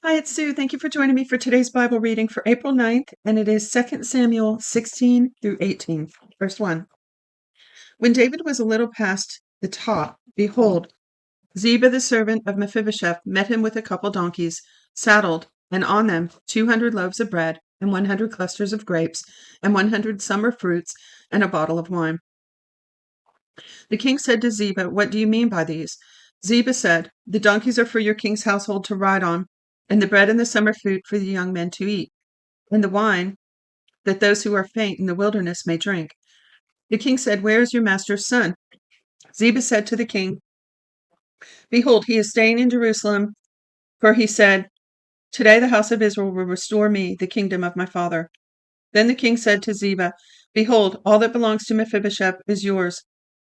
Hi, it's Sue. Thank you for joining me for today's Bible reading for April 9th, and it is 2 Samuel 16 through 18. Verse 1. When David was a little past the top, behold, Ziba the servant of Mephibosheth met him with a couple donkeys, saddled, and on them 200 loaves of bread, and 100 clusters of grapes, and 100 summer fruits, and a bottle of wine. The king said to Ziba, "What do you mean by these?" Ziba said, "The donkeys are for your king's household to ride on, and the bread and the summer food for the young men to eat, and the wine that those who are faint in the wilderness may drink." The king said, "Where is your master's son?" Ziba said to the king, "Behold, he is staying in Jerusalem, for he said, 'Today the house of Israel will restore me the kingdom of my father.'" Then the king said to Ziba, "Behold, all that belongs to Mephibosheth is yours."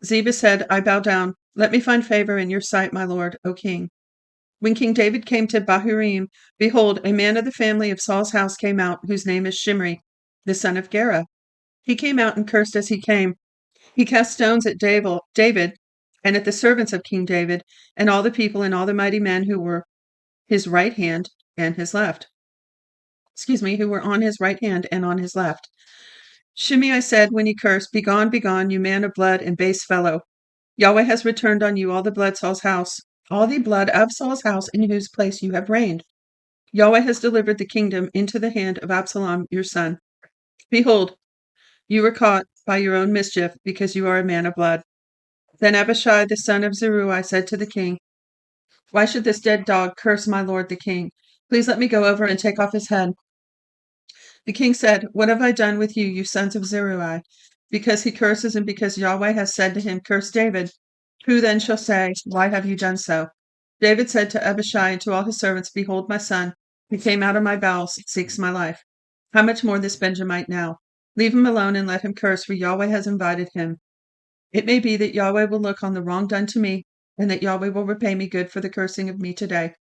Ziba said, "I bow down. Let me find favor in your sight, my lord, O king." When King David came to Bahurim, behold, a man of the family of Saul's house came out, whose name is Shimri, the son of Gera. He came out and cursed as he came. He cast stones at David and at the servants of King David, and all the people and all the mighty men who were his right hand and his left. Who were on his right hand and on his left. Shimei said when he cursed, "Begone, begone, you man of blood and base fellow. Yahweh has returned on you all the blood of Saul's house in whose place you have reigned. Yahweh has delivered the kingdom into the hand of Absalom your son. Behold, you were caught by your own mischief, because you are a man of blood." Then Abishai the son of Zeruiah said to the king, "Why should this dead dog curse my lord the king? Please let me go over and take off his head." The king said, "What have I done with you, you sons of Zeruiah? Because he curses, and because Yahweh has said to him, 'Curse David.' Who then shall say, 'Why have you done so?'" David said to Abishai and to all his servants, "Behold, my son, who came out of my bowels, seeks my life. How much more this Benjamite now? Leave him alone and let him curse, for Yahweh has invited him. It may be that Yahweh will look on the wrong done to me, and that Yahweh will repay me good for the cursing of me today."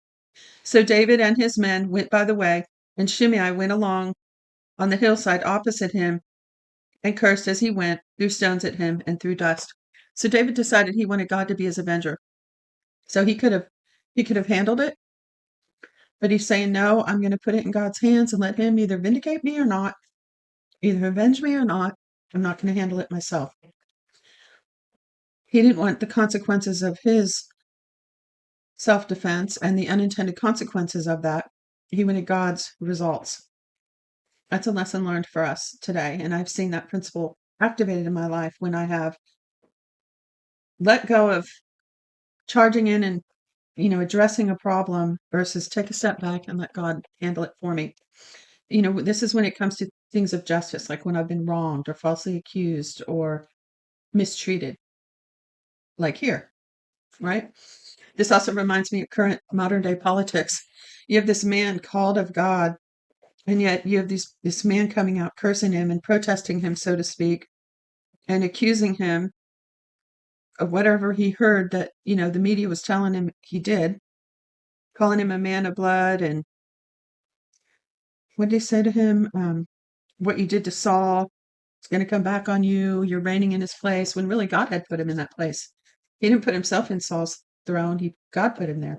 So David and his men went by the way, and Shimei went along on the hillside opposite him and cursed as he went, threw stones at him, and threw dust. So David decided he wanted God to be his avenger. So he could have handled it, but he's saying, "No, I'm going to put it in God's hands and let him either vindicate me or not, either avenge me or not. I'm not going to handle it myself." He didn't want the consequences of his self-defense and the unintended consequences of that. He wanted God's results. That's a lesson learned for us today, and I've seen that principle activated in my life when I have let go of charging in and addressing a problem versus take a step back and let God handle it for me. This is when it comes to things of justice, like when I've been wronged or falsely accused or mistreated, like here, right? This also reminds me of current modern day politics. You have this man called of God, and yet you have this man coming out cursing him and protesting him, so to speak, and accusing him of whatever he heard that, the media was telling him he did, calling him a man of blood. And what did they say to him? What you did to Saul is going to come back on you. You're reigning in his place, when really God had put him in that place. He didn't put himself in Saul's throne. God put him there.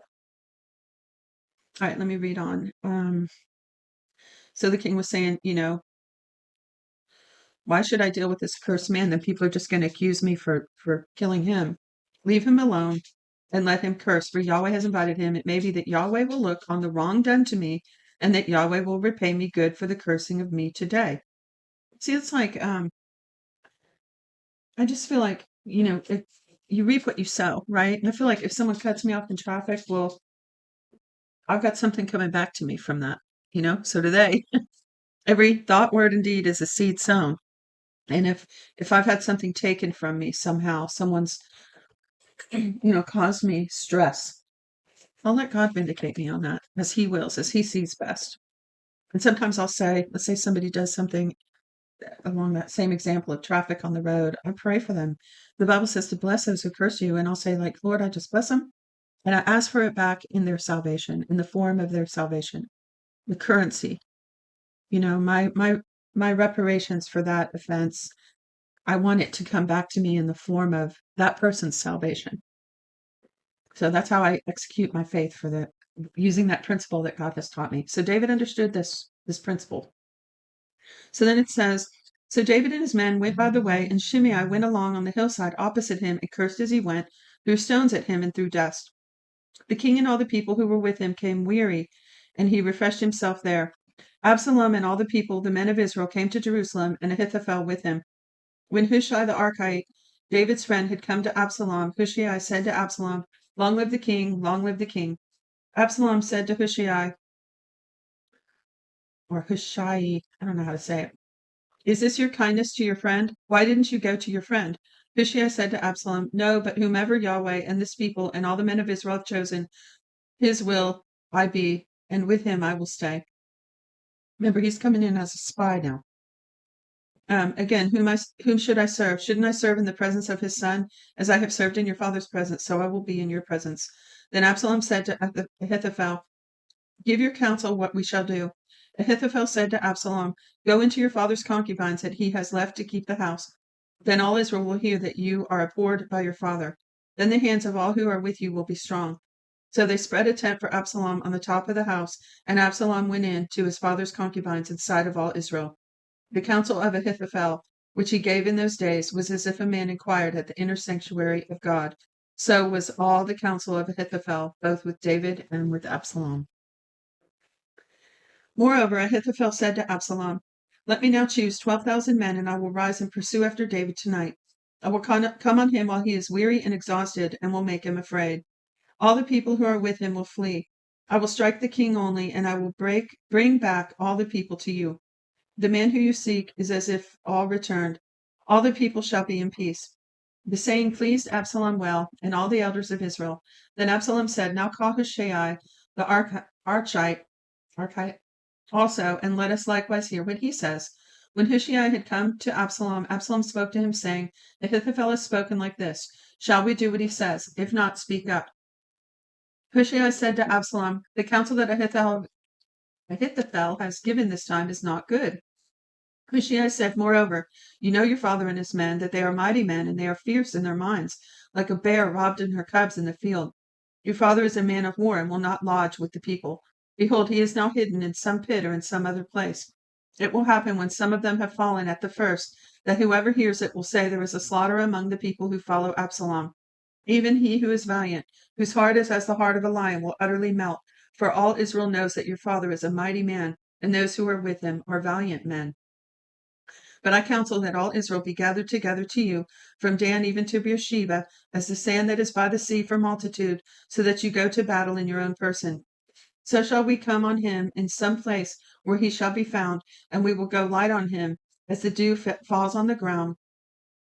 All right, let me read on. So the king was saying, "Why should I deal with this cursed man? Then people are just going to accuse me for killing him. Leave him alone and let him curse, for Yahweh has invited him. It may be that Yahweh will look on the wrong done to me, and that Yahweh will repay me good for the cursing of me today." See, it's like I just feel like, if you reap what you sow, right? And I feel like if someone cuts me off in traffic, well, I've got something coming back to me from that, so do they. Every thought, word, and deed is a seed sown. And if I've had something taken from me somehow, someone's, caused me stress, I'll let God vindicate me on that, as he wills, as he sees best. And sometimes I'll say, let's say somebody does something along that same example of traffic on the road, I pray for them. The Bible says to bless those who curse you, and I'll say, like, "Lord, I just bless them, and I ask for it back in their salvation, in the form of their salvation, the currency. My reparations for that offense. I want it to come back to me in the form of that person's salvation." So that's how I execute my faith for using that principle that God has taught me. So David understood this principle. So then it says, so David and his men went by the way, and Shimei went along on the hillside opposite him and cursed as he went, threw stones at him and threw dust. The king and all the people who were with him came weary, and he refreshed himself there. Absalom and all the people, the men of Israel, came to Jerusalem, and Ahithophel with him. When Hushai the Archite, David's friend, had come to Absalom, Hushai said to Absalom, long live the king, long live the king. Absalom said to Hushai, or Hushai, I don't know how to say it, is this your kindness to your friend? Why didn't you go to your friend? Hushai said to Absalom, no, but whomever Yahweh and this people and all the men of Israel have chosen, his will I be, and with him I will stay. Remember, he's coming in as a spy now. Again, whom should I serve? Shouldn't I serve in the presence of his son? As I have served in your father's presence, so I will be in your presence. Then Absalom said to Ahithophel, give your counsel what we shall do. Ahithophel said to Absalom, go into your father's concubines that he has left to keep the house. Then all Israel will hear that you are abhorred by your father. Then the hands of all who are with you will be strong. So they spread a tent for Absalom on the top of the house, and Absalom went in to his father's concubines in sight of all Israel. The counsel of Ahithophel, which he gave in those days, was as if a man inquired at the inner sanctuary of God. So was all the counsel of Ahithophel, both with David and with Absalom. Moreover, Ahithophel said to Absalom, let me now choose 12,000 men, and I will rise and pursue after David tonight. I will come on him while he is weary and exhausted, and will make him afraid. All the people who are with him will flee. I will strike the king only, and I will bring back all the people to you. The man who you seek is as if all returned. All the people shall be in peace. The saying pleased Absalom well, and all the elders of Israel. Then Absalom said, now call Hushai the Archite also, and let us likewise hear what he says. When Hushai had come to Absalom, Absalom spoke to him, saying, Ahithophel has spoken like this. Shall we do what he says? If not, speak up. Hushai said to Absalom, the counsel that Ahithophel has given this time is not good. Hushai said, moreover, you know your father and his men, that they are mighty men, and they are fierce in their minds, like a bear robbed in her cubs in the field. Your father is a man of war, and will not lodge with the people. Behold, he is now hidden in some pit or in some other place. It will happen when some of them have fallen at the first, that whoever hears it will say there is a slaughter among the people who follow Absalom. Even he who is valiant, whose heart is as the heart of a lion, will utterly melt, for all Israel knows that your father is a mighty man, and those who are with him are valiant men. But I counsel that all Israel be gathered together to you, from Dan even to Beersheba, as the sand that is by the sea for multitude, so that you go to battle in your own person. So shall we come on him in some place where he shall be found, and we will go light on him, as the dew falls on the ground.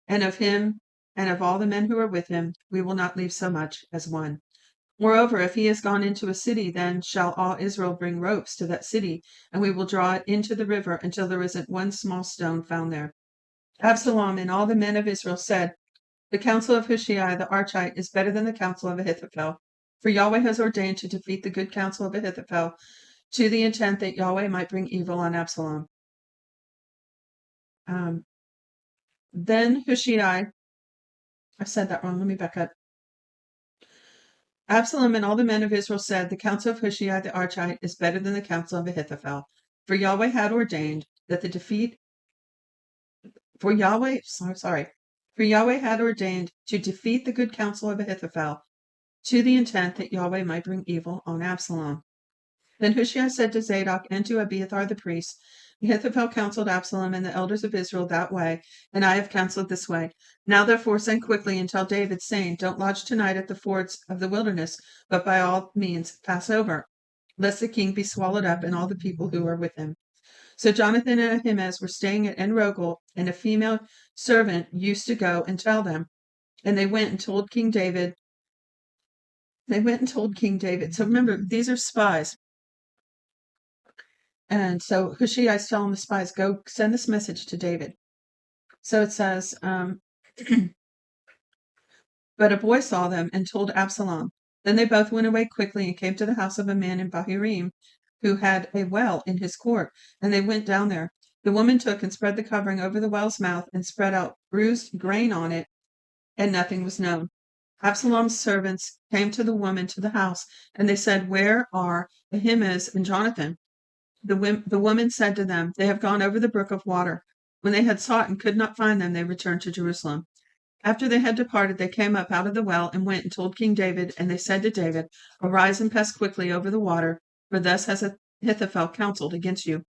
And of him and of all the men who are with him, we will not leave so much as one. Moreover, if he has gone into a city, then shall all Israel bring ropes to that city, and we will draw it into the river until there isn't one small stone found there. Absalom and all the men of Israel said, the counsel of Hushai the Archite is better than the counsel of Ahithophel, for Yahweh has ordained to defeat the good counsel of Ahithophel, to the intent that Yahweh might bring evil on Absalom. Then Hushai, I said that wrong, let me back up. Absalom and all the men of Israel said, the counsel of Hushai the Archite is better than the counsel of Ahithophel, for Yahweh had ordained that the defeat, for Yahweh had ordained to defeat the good counsel of Ahithophel, to the intent that Yahweh might bring evil on Absalom. Then Hushai said to Zadok and to Abiathar the priest, Ahithophel counseled Absalom and the elders of Israel that way, and I have counseled this way. Now therefore send quickly and tell David, saying, don't lodge tonight at the fords of the wilderness, but by all means pass over, lest the king be swallowed up and all the people who are with him. So Jonathan and Ahimaaz were staying at En-Rogel, and a female servant used to go and tell them. And they went and told King David. So remember, these are spies. And so Hushai is telling the spies, go send this message to David. So it says, but a boy saw them and told Absalom. Then they both went away quickly and came to the house of a man in Bahurim who had a well in his court, and they went down there. The woman took and spread the covering over the well's mouth and spread out bruised grain on it, and nothing was known. Absalom's servants came to the woman to the house, and they said, "Where are Ahimaaz and Jonathan?" The woman said to them, "They have gone over the brook of water." When they had sought and could not find them, they returned to Jerusalem. After they had departed, they came up out of the well and went and told King David, and they said to David, "Arise and pass quickly over the water, for thus has Ahithophel counseled against you."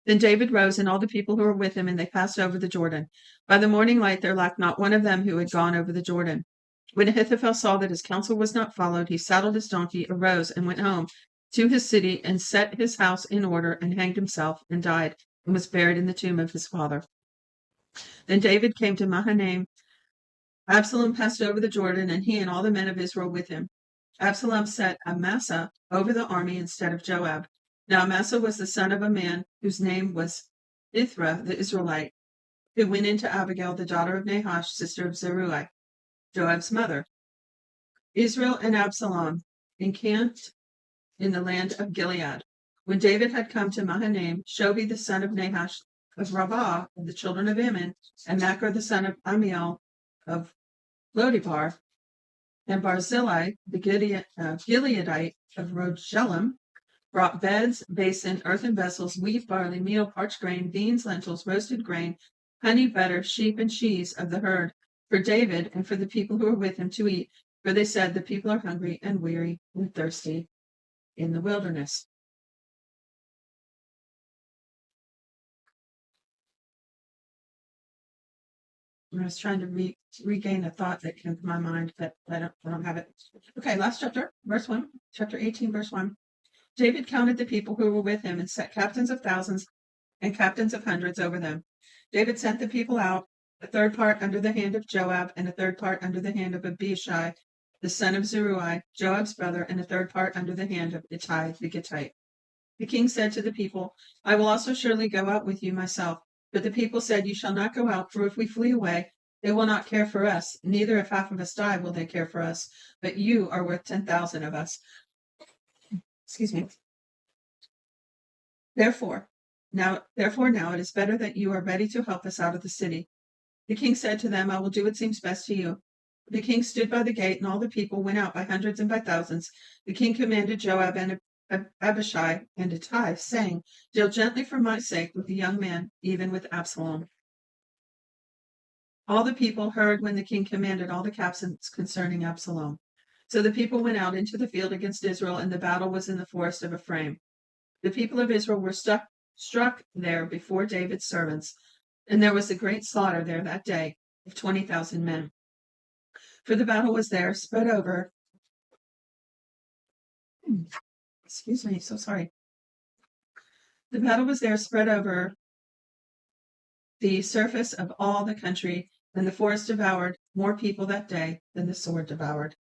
Then David rose and all the people who were with him, and they passed over the Jordan. By the morning light there lacked not one of them who had gone over the Jordan. When Ahithophel saw that his counsel was not followed, he saddled his donkey, arose, and went home to his city, and set his house in order, and hanged himself, and died, and was buried in the tomb of his father. Then David came to Mahanaim. Absalom passed over the Jordan, and he and all the men of Israel with him. Absalom set Amasa over the army instead of Joab. Now Amasa was the son of a man whose name was Ithra the Israelite, who went into Abigail, the daughter of Nahash, sister of Zeruiah, Joab's mother. Israel and Absalom encamped in the land of Gilead. When David had come to Mahanaim, Shobi the son of Nahash of Rabbah of the children of Ammon, and Machir the son of Amiel of Lodibar, and Barzillai the Gileadite of Rogelim, brought beds, basin, earthen vessels, wheat, barley, meal, parched grain, beans, lentils, roasted grain, honey, butter, sheep, and cheese of the herd for David and for the people who were with him to eat. For they said, "The people are hungry and weary and thirsty in the wilderness." I was trying to regain a thought that came to my mind, but I don't have it. Okay, last chapter, verse 1, chapter 18, verse 1. David counted the people who were with him and set captains of thousands and captains of hundreds over them. David sent the people out, a third part under the hand of Joab, and a third part under the hand of Abishai, the son of Zeruiah, Joab's brother, and a third part under the hand of Ittai the Gittite. The king said to the people, "I will also surely go out with you myself." But the people said, "You shall not go out, for if we flee away, they will not care for us, neither if half of us die will they care for us. But you are worth 10,000 of us. Excuse me. Therefore now it is better that you are ready to help us out of the city." The king said to them, "I will do what seems best to you." The king stood by the gate, and all the people went out by hundreds and by thousands. The king commanded Joab and Abishai and Ittai, saying, "Deal gently for my sake with the young man, even with Absalom." All the people heard when the king commanded all the captains concerning Absalom. So the people went out into the field against Israel, and the battle was in the forest of Ephraim. The people of Israel were struck there before David's servants, and there was a great slaughter there that day of 20,000 men. For the battle was there spread over. Excuse me, so sorry. The battle was there spread over the surface of all the country, and the forest devoured more people that day than the sword devoured.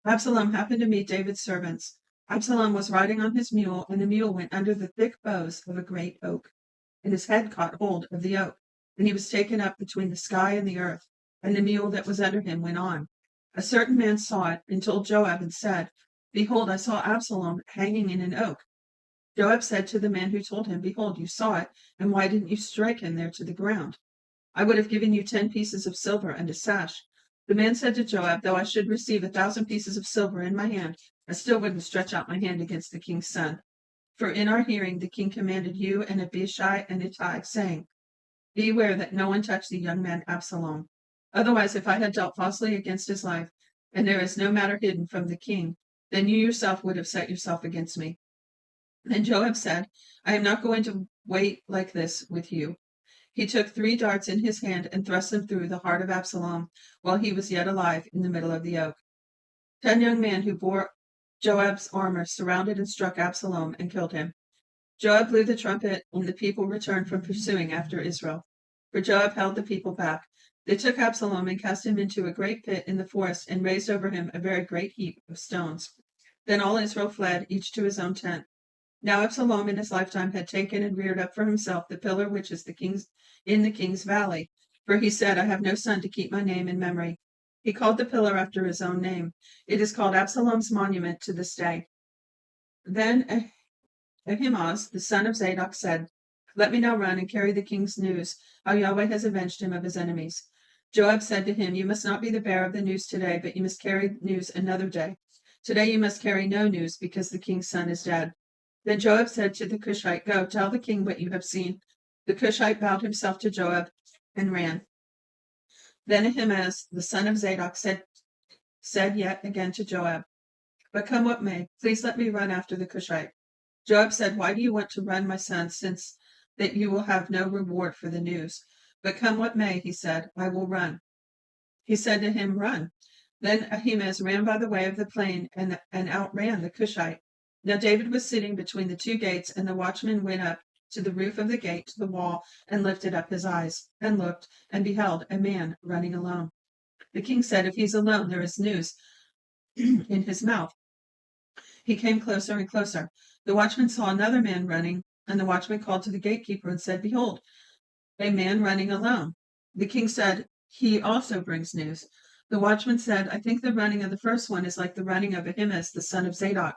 Absalom happened to meet David's servants. Absalom was riding on his mule, and the mule went under the thick boughs of a great oak, and his head caught hold of the oak, and he was taken up between the sky and the earth, and the mule that was under him went on. A certain man saw it, and told Joab, and said, "Behold, I saw Absalom hanging in an oak." Joab said to the man who told him, "Behold, you saw it, and why didn't you strike him there to the ground? I would have given you 10 pieces of silver and a sash." The man said to Joab, "Though I should receive 1,000 pieces of silver in my hand, I still wouldn't stretch out my hand against the king's son. For in our hearing the king commanded you and Abishai and Ittai, saying, Beware that no one touch the young man Absalom. Otherwise, if I had dealt falsely against his life, and there is no matter hidden from the king, then you yourself would have set yourself against me." Then Joab said, "I am not going to wait like this with you." He took 3 darts in his hand and thrust them through the heart of Absalom while he was yet alive in the middle of the oak. 10 young men who bore Joab's armor surrounded and struck Absalom and killed him. Joab blew the trumpet, and the people returned from pursuing after Israel. For Joab held the people back. They took Absalom and cast him into a great pit in the forest and raised over him a very great heap of stones. Then all Israel fled, each to his own tent. Now Absalom in his lifetime had taken and reared up for himself the pillar which is in the king's valley. For he said, "I have no son to keep my name in memory." He called the pillar after his own name. It is called Absalom's monument to this day. Then Ahimaaz, the son of Zadok, said, "Let me now run and carry the king's news, how Yahweh has avenged him of his enemies." Joab said to him, "You must not be the bearer of the news today, but you must carry news another day. Today you must carry no news, because the king's son is dead." Then Joab said to the Cushite, "Go, tell the king what you have seen." The Cushite bowed himself to Joab and ran. Then Ahimaaz, the son of Zadok, said yet again to Joab, "But come what may, please let me run after the Cushite." Joab said, "Why do you want to run, my son, since that you will have no reward for the news?" "But come what may," he said, "I will run." He said to him, "Run." Then Ahimaaz ran by the way of the plain and outran the Cushite. Now David was sitting between the two gates, and the watchman went up to the roof of the gate to the wall and lifted up his eyes and looked and beheld a man running alone. The king said, "If he's alone, there is news in his mouth." He came closer and closer. The watchman saw another man running, and the watchman called to the gatekeeper and said, "Behold, a man running alone." The king said, "He also brings news." The watchman said, "I think the running of the first one is like the running of Ahimaaz, the son of Zadok."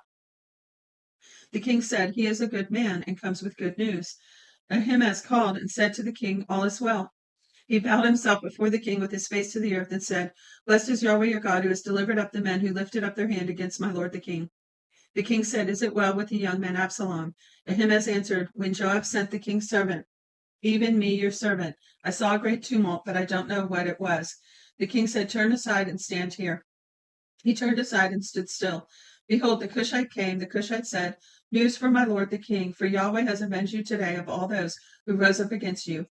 The king said, "He is a good man and comes with good news." Ahimaaz called and said to the king, "All is well." He bowed himself before the king with his face to the earth and said, "Blessed is Yahweh your God, who has delivered up the men who lifted up their hand against my lord the king." The king said, "Is it well with the young man Absalom?" Ahimaaz answered, "When Joab sent the king's servant, even me, your servant, I saw a great tumult, but I don't know what it was." The king said, "Turn aside and stand here." He turned aside and stood still. Behold, the Cushite came. The Cushite said, "News for my lord the king, for Yahweh has avenged you today of all those who rose up against you."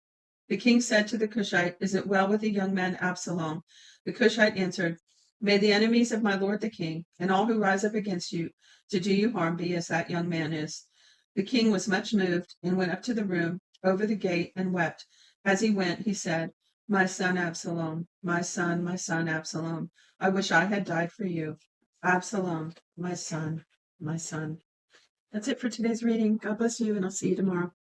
The king said to the Cushite, "Is it well with the young man Absalom?" The Cushite answered, "May the enemies of my lord the king, and all who rise up against you to do you harm, be as that young man is." The king was much moved, and went up to the room over the gate and wept. As he went, he said, "My son Absalom, my son Absalom, I wish I had died for you. Absalom, my son, my son." That's it for today's reading. God bless you, and I'll see you tomorrow.